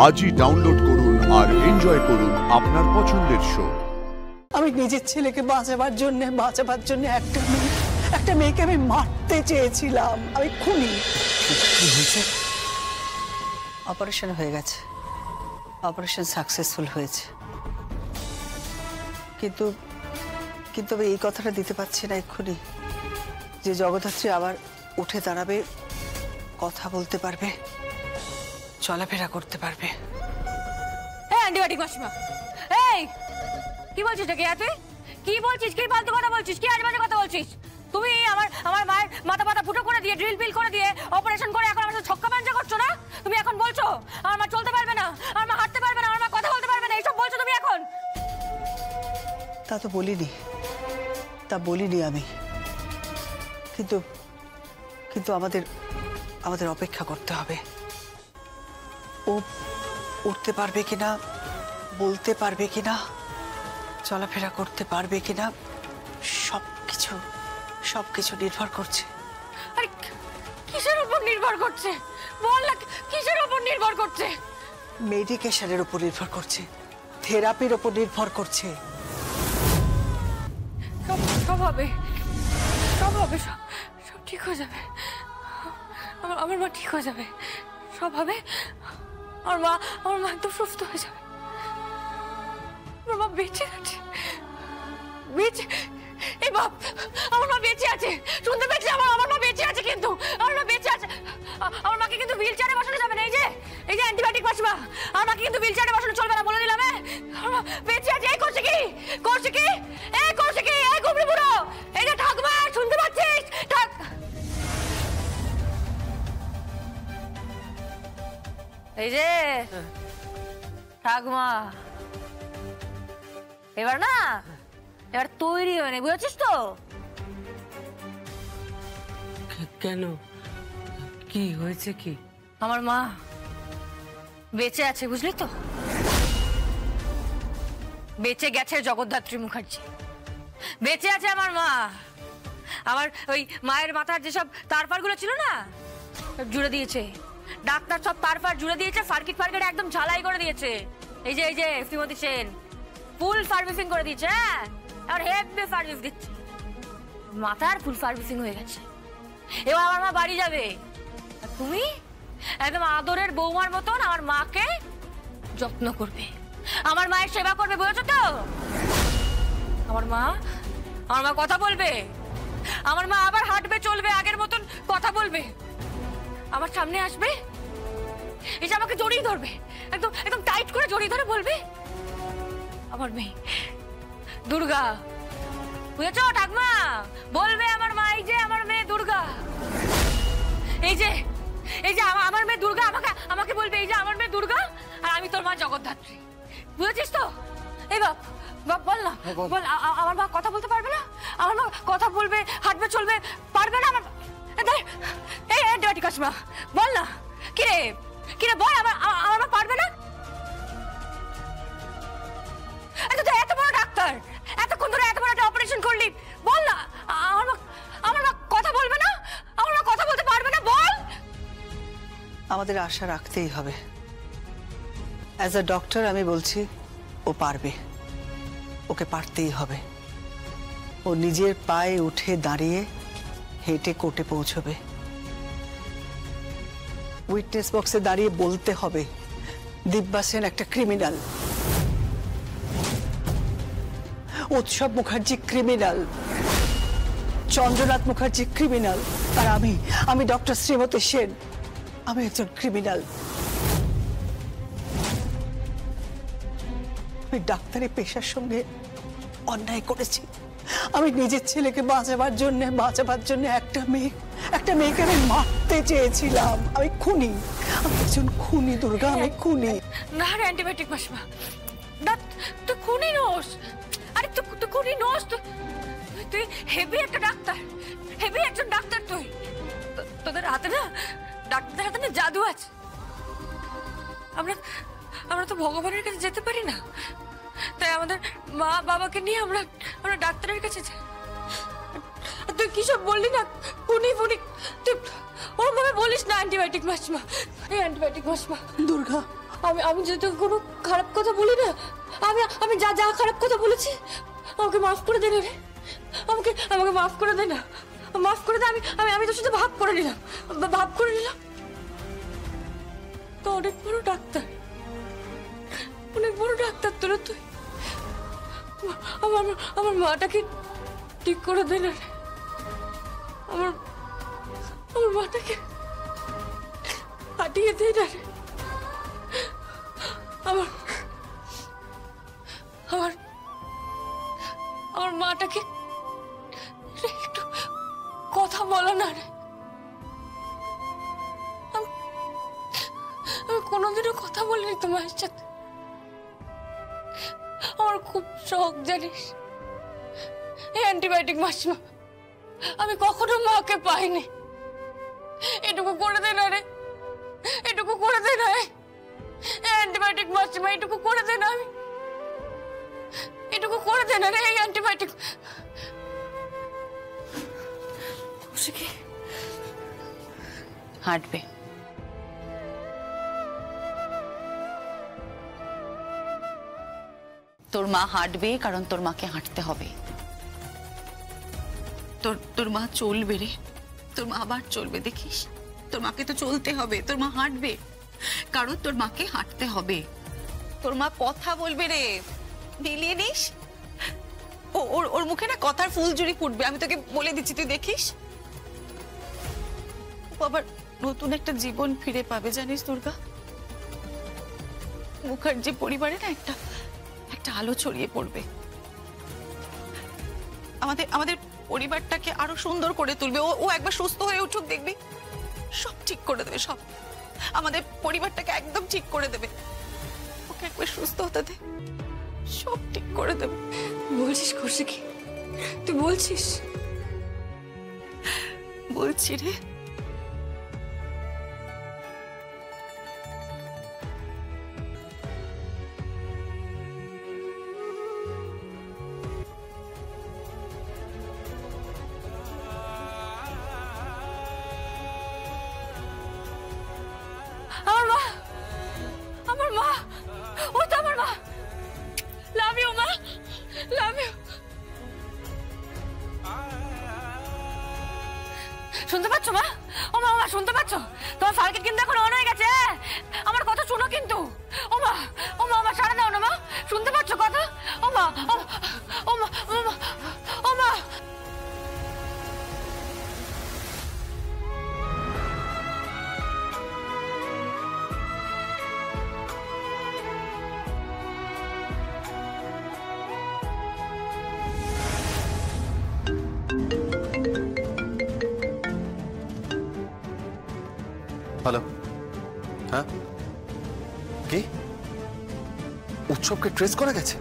আজই ডাউনলোড করুন আর এনজয় করুন আপনার পছন্দের শো। আমি নিজের ছেলেকে বাঁচাবার জন্য একটা মেয়েকে আমি মারতে চেয়েছিলাম। আমি খুনি। কি হয়েছে? অপারেশন হয়ে গেছে, অপারেশন সাকসেসফুল হয়েছে, কিন্তু কিন্তু আমি এই কথাটা দিতে পারছি না এক্ষুনি যে জগদ্ধাত্রী আবার উঠে দাঁড়াবে, কথা বলতে পারবে, চলাফেরা করতে পারবে। অ্যান্টিবায়োটিক মাসিমা, এই কি বলছিস কে? তুই কি বলছিস? কি ফালতু কথা বলছিস? কি আজেবাজে কথা বলছিস? তুমি আমার মায়ের মাথা ফুটো করে দিয়ে, ড্রিল পিল করে দিয়ে, অপারেশন করে এখন আমার ছক্কা পাঞ্জা করছো না? তুমি এখন বলছো আমার মা চলতে পারবে না, আমার মা হাঁটতে পারবে না, আমার মা কথা বলতে পারবে না, এইসব বলছো তুমি এখন? তা তো বলিনি, তা বলিনি আমি, কিন্তু কিন্তু আমাদের অপেক্ষা করতে হবে। ও উঠতে পারবে কিনা, বলতে পারবে কিনা, চলাফেরা করতে পারবে কিনা, সবকিছু নির্ভর করছে। আরে কিসের উপর নির্ভর করছে? বল না, কিসের উপর নির্ভর করছে? মেডিকেশনের উপর নির্ভর করছে, থেরাপির উপর নির্ভর করছে। সব হবে, সব হবে, সব ঠিক হয়ে যাবে। আমার মা ঠিক হয়ে যাবে, সব হবে। আমার মা একদম সুস্থ হয়ে যাবে। আমার মা বেঁচে আছে, বেঁচে। এই বাপ, আমার মা বেঁচে আছে, শুনতে পেয়েছি? আমার মা বেঁচে আছে, কিন্তু আমার মা বেঁচে আছে। আমার মাকে কিন্তু হুইল চেয়ারে বসানো যাবে না। এই যে অ্যান্টিবায়োটিক মাসিমা, আমার মাকে কিন্তু হুইল চেয়ারে বসানো চলবে না, বলে দিলাম। আমার মা বেঁচে আছে। এই করছে কি? এই গুবরি বুড়ো, এই যে ঠাকুমা, শুনতে পাচ্ছিস? এই যে ঠাকুমা, এবার তৈরি হয়ে নে, বুঝেছিস তো? কেন, কি হয়েছে? কি? আমার মা বেঁচে আছে, বুঝলি তো? বেঁচে গেছে জগদ্ধাত্রী মুখার্জি, বেঁচে আছে আমার মা। আমার ওই মায়ের মাথার যেসব তারপারগুলো ছিল না, জুড়ে দিয়েছে ডাক্তার, সব তারপার জুড়ে দিয়েছে, ফার্কিট একদম ঝালাই করে দিয়েছে। এই যে শ্রীমতী সেন ফুল সার্ভিসিং করে দিয়েছে। হ্যাঁ, আর হেভি সার্ভিস দিচ্ছে, মাথার ফুল সার্ভিসিং হয়ে গেছে। এবার আমার মা বাড়ি যাবে, আর তুমি একদম আদরের বৌমার মতন আমার মাকে যত্ন করবে, আমার মায়ের সেবা করবে, বুঝেছো তো? আমার মা কথা বলবে, আমার মা আবার হাঁটবে, চলবে, আগের মতন কথা বলবে, আমার সামনে আসবে, এসে আমাকে জড়িয়ে ধরবে, একদম টাইট করে জড়িয়ে ধরে বলবে, আমার মেয়ে দুর্গা, বুঝেছো ঠাকুমা? বলবে আমার মা, এই যে আমার মেয়ে দুর্গা, এই যে আমার মেয়ে দুর্গা, আমাকে বলবে, এই যে আমার মেয়ে দুর্গা, আর আমি তোর মা জগদ্ধাত্রী, বুঝেছিস তো? এই বাপ বল না, বল, আমার মা কথা বলতে পারবে না? আমার মা কথা বলবে, হাঁটবে, চলবে পারবে না? এই অ্যান্টিবায়োটিক মাসিমা, বল না, কিরে বল, আমার মা পারবে না? এত বড় ডাক্তার, এতক্ষণ ধরে এত বড় একটা অপারেশন করলি, বল না, আমার মা কথা বলবে না? আমার মা কথা বলতে পারবে না? বল। আমাদের আশা রাখতেই হবে। অ্যাজ আ ডক্টর আমি বলছি, ও পারবে, ওকে পারতেই হবে। ও নিজের পায়ে উঠে দাঁড়িয়ে হেঁটে কোর্টে পৌঁছবে, উইটনেস বক্সে দাঁড়িয়ে বলতে হবে দিব্যা সেন একটা ক্রিমিনাল, উৎসব মুখার্জি ক্রিমিনাল, চন্দ্রনাথ মুখার্জি ক্রিমিনাল, আর আমি ডক্টর শ্রীমতী সেন, আমি একজন ক্রিমিনাল। আমি ডাক্তারি পেশার সঙ্গে অন্যায় করেছি। আমি নিজের ছেলেকে বাঁচাবার জন্য একটা মেয়েকে আমি মারতে চেয়েছিলাম। আমি খুনি, আমি একজন খুনি দুর্গা, আমি খুনি। না অ্যান্টিবায়োটিক মাসিমা, না তুই খুনি নোস। আরে তুই খুনি নোস, তুই হেভি একটা ডাক্তার, হেভি একজন ডাক্তার। তোদের হাতে না, ডাক্তারদের হাতে না জাদু আছে। আমরা তো ভগবানের কাছে যেতে পারি না, তাই আমাদের মা বাবাকে নিয়ে আমরা ডাক্তারের কাছে যাই। তুই কি সব বললি না, খুনি, তুই ওরম ভাবে বলিস না। অ্যান্টিবায়োটিক মাসিমা, এই অ্যান্টিবায়োটিক মাসিমা। দুর্গা, আমি যদি তোকে কোনো খারাপ কথা বলি না, আমি যা যা খারাপ কথা বলেছি আমাকে মাফ করে দে রে। আমাকে মাফ করে দে না, মাফ করে দে। আমি তোর সাথে ভাব করে নিলাম। তো অনেক বড় ডাক্তার, অনেক বড় ডাক্তার তোরা তুই। আমার মাটাকে ঠিক করে দে না রে। আমার মাটাকে হাঁটিয়ে দে না রে। আমার মাটাকে একটু কথা বলো না রে। আমি কোনোদিনও কথা বলিনি তোমার সাথে। আমার খুব শখ জানিস এই অ্যান্টিবায়োটিক মাসিমা। আমি কখনো মাকে পাইনি। এটুকু করে দে না রে, এটুকু করে দে না। অ্যান্টিবায়োটিক মাসিমা, এটুকু করে দে না। আমি এটুকু করে দে না রে। এই অ্যান্টিবায়োটিক কি হাঁটবে? তোর মা হাঁটবে, কারণ তোর মাকে হাঁটতে হবে। তোর মা চলবে রে, তোর মা আবার চলবে, দেখিস। তোর মাকে তো চলতে হবে, তোর মা হাঁটবে কারণ তোর মাকে হাঁটতে হবে। তোর মা কথা বলবে রে, মিলিয়ে নিস। ওর মুখে না কথার ফুলঝুরি ফুটবে, আমি তোকে বলে দিচ্ছি, তুই দেখিস। ও আবার নতুন একটা জীবন ফিরে পাবে, জানিস দুর্গা। মুখার্জি পরিবারে না একটা আলো ছড়িয়ে পড়বে। আমাদের পরিবারটাকে আরো সুন্দর করে তুলবে। ও একবার সুস্থ হয়ে উঠুক, দেখবি সব ঠিক করে দেবে। সব আমাদের পরিবারটাকে একদম ঠিক করে দেবে। ওকে একবার সুস্থ হতে দে, সব ঠিক করে দেবে। বলছিস করছে কি? তুই বলছিস? বলছি রে। আমার মা, ওই তো আমার মা। লাভ ইউ মা, লাভ ইউ। শুনতে পাচ্ছ মা? ও মা, শুনতে পাচ্ছ? তোমার সার্কিট কিন্তু এখন অন হয়ে গেছে। আমার কথা শুনো কিন্তু। ও মা, সাড়া দাও না মা। শুনতে পাচ্ছ কথা? ও মা, ও মা, ও মা। হ্যালো, হ্যাঁ, কি উৎসবকে ট্রেস করা গেছে?